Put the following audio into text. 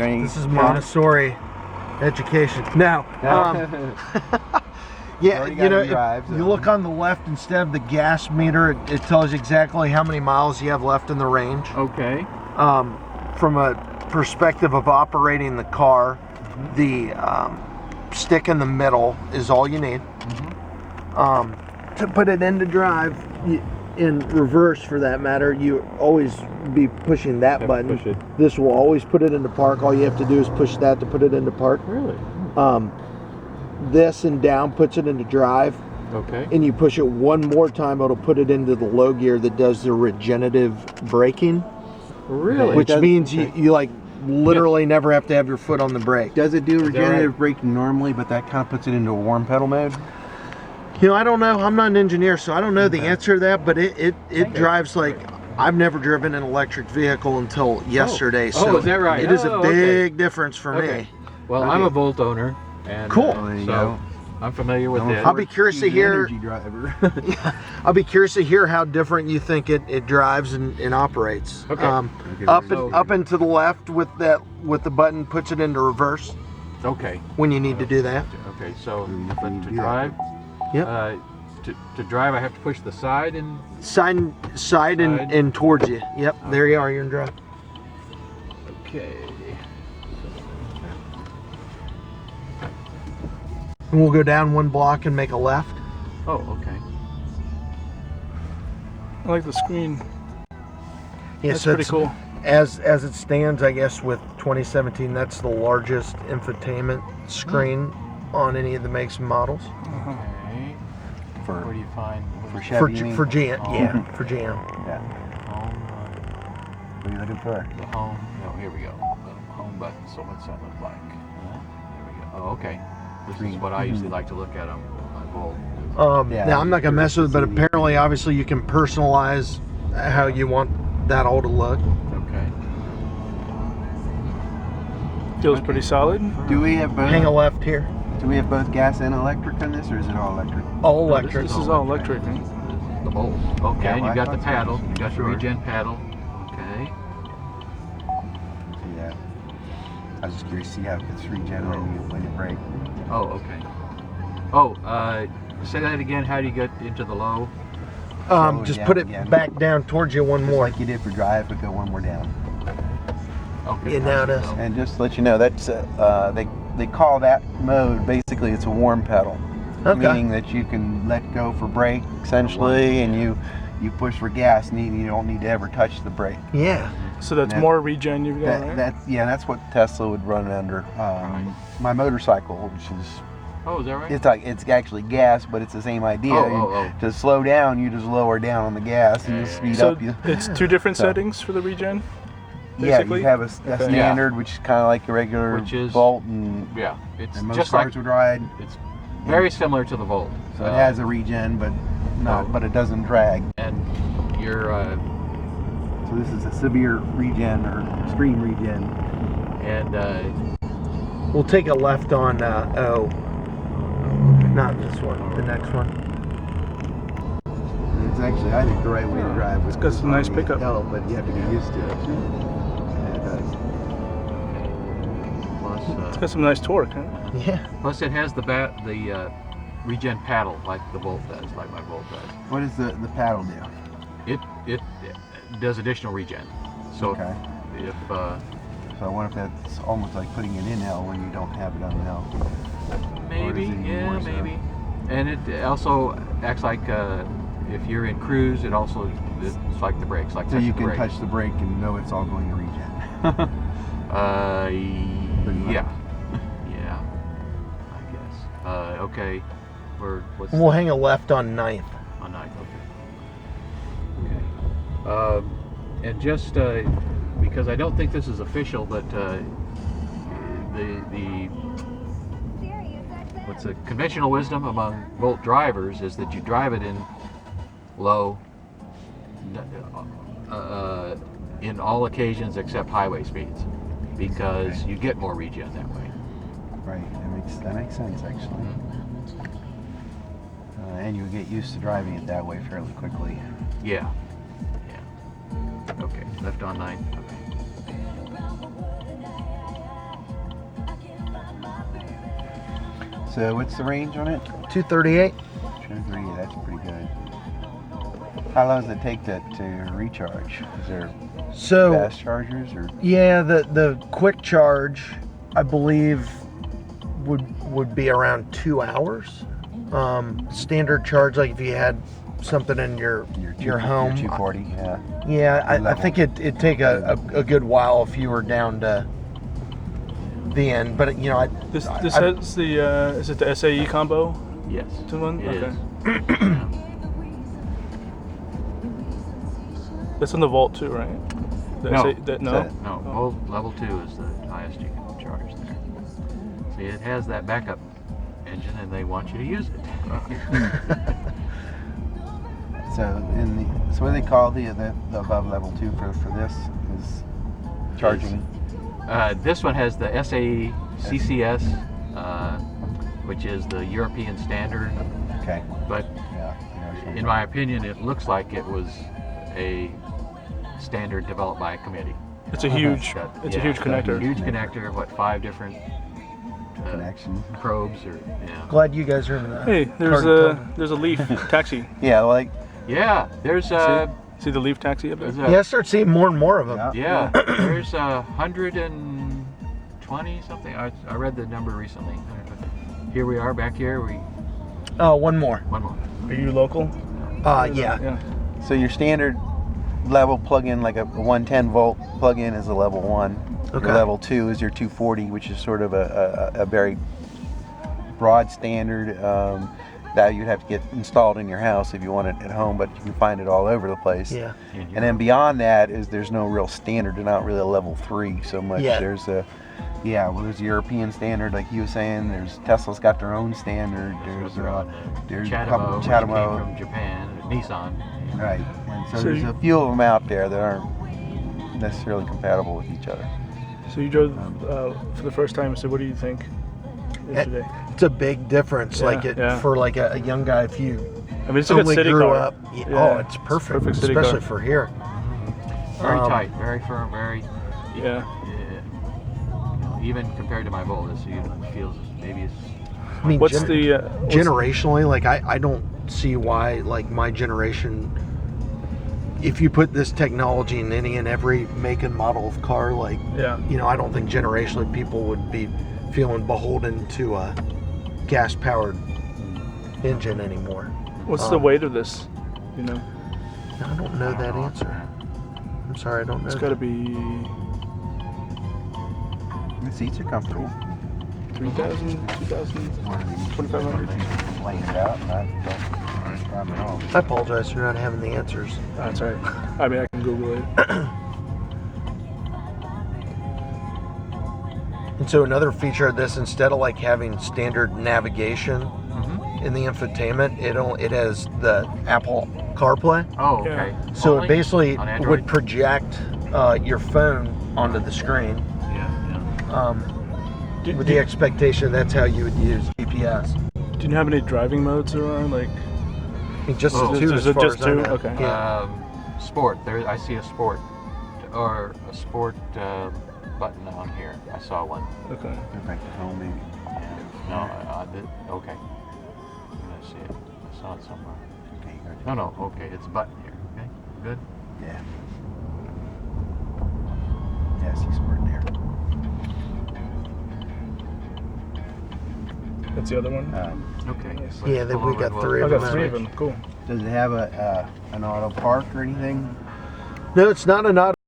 This is Montessori education. Now, yeah, you know, if you look on the left, instead of the gas meter, it tells you exactly how many miles you have left in the range. Okay. From a perspective of operating the car, the stick in the middle is all you need. To put it into drive, in reverse for that matter, you always be pushing that button. Push it. This will always put it into park. All you have to do is push that to put it into park. Really? This and down puts it into drive. Okay. And you push it one more time, it'll put it into the low gear that does the regenerative braking. Really? Which means you like literally never have to have your foot on the brake. Does it do regenerative braking normally, but that kind of puts it into a warm pedal mode? You know, I don't know. I'm not an engineer, so I don't know the answer to that, but it drives like, I've never driven an electric vehicle until yesterday. So is that right? It is a big difference for me. Well, I'm a Bolt owner. And, cool. So I'm familiar with it. I'll be curious to hear. Driver. I'll be curious to hear how different you think it drives and operates. Okay. Up and to the left with the button puts it into reverse. Okay. When you need to do that. Okay. So to drive. Yep. To drive, I have to push the side and side and towards you. Yep. Okay. There you are. You're in drive. Okay. And we'll go down one block and make a left. Oh, okay. I like the screen. Yeah, that's so pretty cool. As it stands, I guess with 2017, that's the largest infotainment screen on any of the makes and models. Okay. Where do you find for Chevy? For GM, yeah, for GM. Yeah. What are you looking for? The home. No, here we go. The home button. So what's that look like? There we go. Oh, okay. This is what I usually like to look at on Bolt. Now I'm not gonna mess with it, but apparently, obviously, you can personalize how you want that all to look. Okay. Feels pretty solid. Do we have both? Hang a left here. Do we have both gas and electric on this, or is it all electric? All electric. This is all electric. Right? This is the Bolt. Okay, Yeah, and you've got the paddle. so. You've got the regen paddle. Okay. Yeah. I was just curious to see how it's regen when you brake. Oh, okay. Oh, say that again. How do you get into the low? Just put it back down towards you one more. Like you did for drive, but go one more down. Okay. Yeah, now it is. And just to let you know, that's they call that mode, basically it's a warm pedal. Okay. Meaning that you can let go for brake essentially, and you push for gas, and you don't need to ever touch the brake. Yeah. So that's more regen you've got, right? That's what Tesla would run under. My motorcycle, which is Oh, is that right? it's actually gas, but it's the same idea. To slow down, you just lower down on the gas, and you speed up. It's two different settings for the regen. Basically? Yeah, you have a standard, which is kind of like a regular Bolt, and it's and most just cars would ride. It's very similar to the Volt. So it has a regen, but but it doesn't drag. And you're so this is a severe regen or extreme regen. And we'll take a left on O. Not this one. The next one. And it's actually, I think, the right way to drive. It's got some nice pickup. But you have to get used to it. Yeah, it does. Plus, it's got some nice torque, huh? Yeah. Plus, it has the regen paddle like the Bolt does, like my Bolt does. What does the paddle do? It does additional regen. So if so I wonder if that's almost like putting it in L when you don't have it on L. Maybe, yeah, maybe. And it also acts like if you're in cruise, it's like the brakes, like so you can touch the brake and know it's all going to regen. Yeah, I guess. Okay, we'll hang a left on 9th. On 9th, okay. And just because I don't think this is official, but what's the conventional wisdom among Bolt drivers is that you drive it in low in all occasions except highway speeds, because you get more regen that way. Right, that makes sense actually. And you get used to driving it that way fairly quickly. Yeah. Okay, left on 9. Okay. So what's the range on it? 238. 238. That's pretty good. How long does it take to recharge? Is there So fast chargers or? yeah, the quick charge, I believe, would be around 2 hours. Standard charge, like if you had something in your home. Your 240. Yeah. Yeah, I think it'd take a good while if you were down to the end. But you know, This has the is it the SAE combo? Yes. To one? It Okay. is. That's on the Volt too, right? The No. no. No, Volt level 2 is the highest you can charge there. See, it has that backup engine, and they want you to use it. So so what do they call the above level 2 for this is charging? This one has the SAE CCS, which is the European standard. Okay. But Yeah. in my opinion, it looks like it was a standard developed by a committee. It's a huge It's a huge connector. Huge connector. What, 5 different Connection. probes or yeah. glad you guys are in the Hey, there's a Leaf taxi. Yeah, like Yeah, there's See the Leaf taxi up there? there's Yeah, I start seeing more and more of them. yeah. there's 120 something. I read the number recently. Here we are back here. Oh, one more. One more. Are you local? Yeah. Yeah. So your standard level plug-in, like a 110 volt plug-in, is a level 1. Okay. Your level 2 is your 240, which is sort of a very broad standard that you'd have to get installed in your house if you want it at home, but you can find it all over the place. Yeah. And then beyond that there's no real standard. They're not really a level 3 so much. Yeah. There's a there's a European standard, like you were saying. There's Tesla's got their own standard. There's a couple Chatamo, Chatamo. which came from Japan, Nissan. Right. And so So there's a few of them out there that aren't necessarily compatible with each other. So you drove for the first time. So what do you think yesterday? It's a big difference. Yeah, Like for like a young guy, if you I mean, it's a good only city grew car. up. Yeah. Oh, it's perfect, perfect city especially car. for here. Very tight, very firm, very. Yeah. Even compared to my Volt, it feels maybe it's. I mean, What's the generationally, like I don't see why like my generation, if you put this technology in any and every make and model of car, like Yeah. you know, I don't think generationally people would be feeling beholden to a gas powered engine anymore. What's the weight of this? You know, I don't know that answer. I'm sorry, I don't know. it's got to be The seats are comfortable. 3,000, 2,000, 2,500. Laying it out, and I don't know. I apologize for not having the answers. That's right. I mean, I can Google it. And so another feature of this, instead of like having standard navigation in the infotainment, it has the Apple CarPlay. Oh, Yeah. okay. So Only it basically on Android? would project your phone onto the screen Yeah, with the expectation that's how you would use GPS. Do you have any driving modes around? Like, I mean, just Oh. the two Is as it far just as I two? know. Okay. Yeah. Sport. There, I see a sport or a sport button on here. I saw one. okay. Go back to home, maybe. No, okay. Let's see it. I saw it somewhere. Okay, you got it. No, okay. It's a button here. Okay, good. Yeah. Yeah, I see sport there. That's the other one. Okay. Nice. let's Yeah, then pull we over got and we'll- three I of got them. 3 of them. Cool. Does it have an auto park or anything? No, it's not an auto